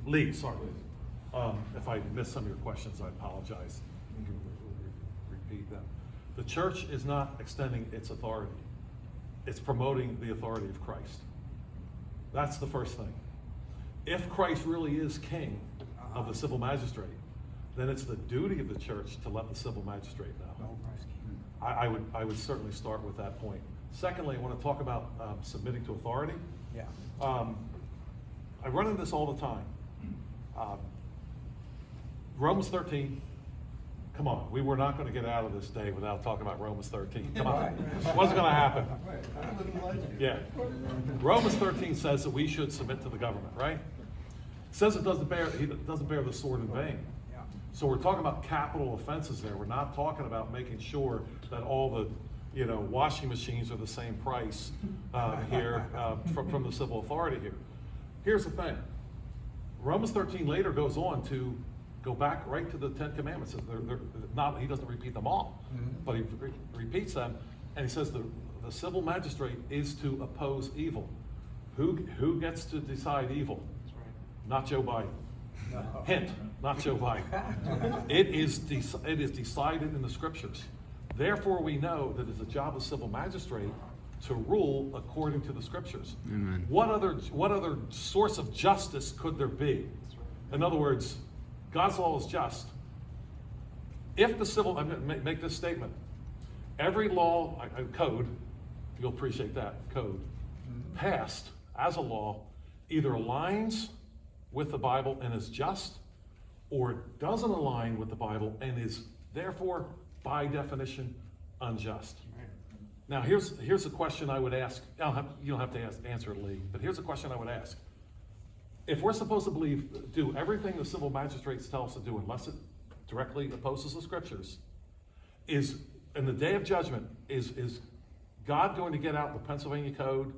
Lee, sorry. If I missed some of your questions, I apologize. You can repeat them. The church is not extending its authority. It's promoting the authority of Christ. That's the first thing. If Christ really is king of the civil magistrate, then it's the duty of the church to let the civil magistrate know. I would certainly start with that point. Secondly, I want to talk about submitting to authority. Yeah. I run into this all the time. Romans 13. Come on, we were not going to get out of this day without talking about Romans 13. Come on, it wasn't going to happen. Yeah. Romans 13 says that we should submit to the government, right? It says it doesn't bear the sword in vain. So we're talking about capital offenses there. We're not talking about making sure that all the, washing machines are the same price here from the civil authority here. Here's the thing. Romans 13 later goes on to go back right to the 10 Commandments. He doesn't repeat them all, but he repeats them, and he says the civil magistrate is to oppose evil. Who gets to decide evil? Not Joe Biden. No. Hint, not Joe Biden. It is decided in the scriptures. Therefore, we know that it's the job of civil magistrate to rule according to the scriptures. Amen. What other source of justice could there be? In other words, God's law is just. If the civil, I'm going to make this statement. Every law, code, you'll appreciate that, code, passed as a law either aligns with the Bible and is just, or doesn't align with the Bible and is therefore, by definition, unjust. Now, here's a question I would ask. You don't have to answer it, Lee, but here's a question I would ask. If we're supposed to do everything the civil magistrates tell us to do, unless it directly opposes the scriptures, is in the day of judgment, is God going to get out the Pennsylvania Code?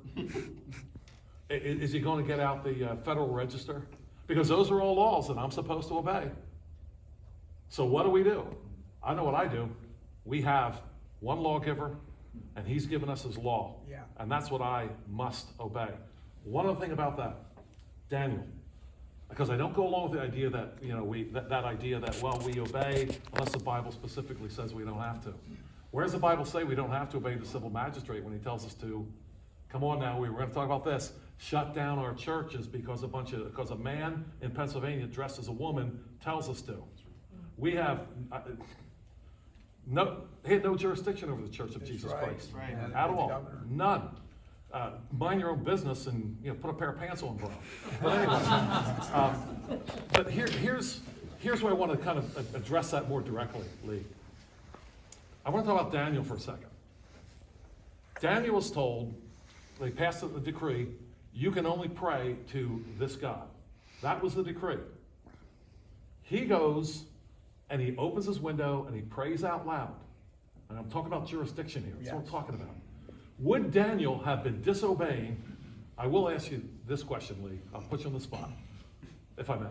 Is he going to get out the Federal Register? Because those are all laws that I'm supposed to obey. So what do? I know what I do. We have one lawgiver, and he's given us his law. Yeah. And that's what I must obey. One other thing about that, Daniel, because I don't go along with the idea that, that idea that, well, we obey unless the Bible specifically says we don't have to. Where does the Bible say we don't have to obey the civil magistrate when he tells us to? Come on now, we're going to talk about this. Shut down our churches because a man in Pennsylvania dressed as a woman tells us to. We have he had no jurisdiction over the Church of Jesus Christ. Right. At all. None. Mind your own business and put a pair of pants on, bro. But anyway, but here's where I want to kind of address that more directly, Lee. I want to talk about Daniel for a second. Daniel was told, they passed a decree, you can only pray to this God. That was the decree. He goes and he opens his window and he prays out loud. And I'm talking about jurisdiction here. That's what I'm talking about. Would Daniel have been disobeying? I will ask you this question, Lee. I'll put you on the spot, if I may.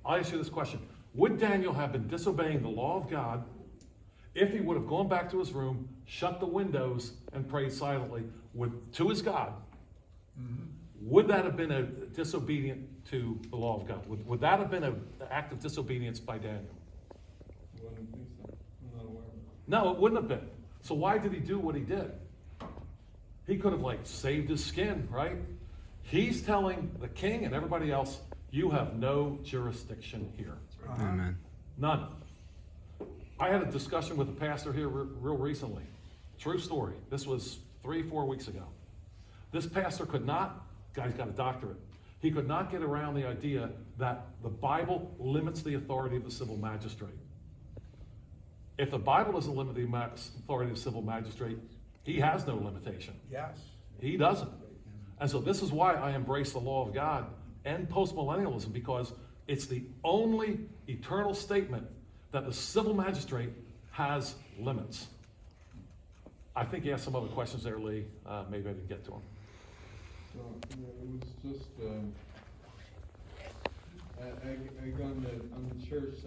I'll ask you this question. Would Daniel have been disobeying the law of God if he would have gone back to his room, shut the windows, and prayed silently to his God? Would that have been a disobedient to the law of God? Would that have been an act of disobedience by Daniel? I wouldn't think so. I'm not aware of it. No, it wouldn't have been. So why did he do what he did? He could have saved his skin, right? He's telling the king and everybody else, you have no jurisdiction here. Amen. None. I had a discussion with a pastor here real recently. True story. This was 3-4 weeks ago. This pastor could not, guy's got a doctorate, he could not get around the idea that the Bible limits the authority of the civil magistrate. If the Bible doesn't limit the authority of the civil magistrate, he has no limitation. Yes. He doesn't. And so this is why I embrace the law of God and postmillennialism, because it's the only eternal statement that the civil magistrate has limits. I think you asked some other questions there, Lee. Maybe I didn't get to them. So it was just, I got on the church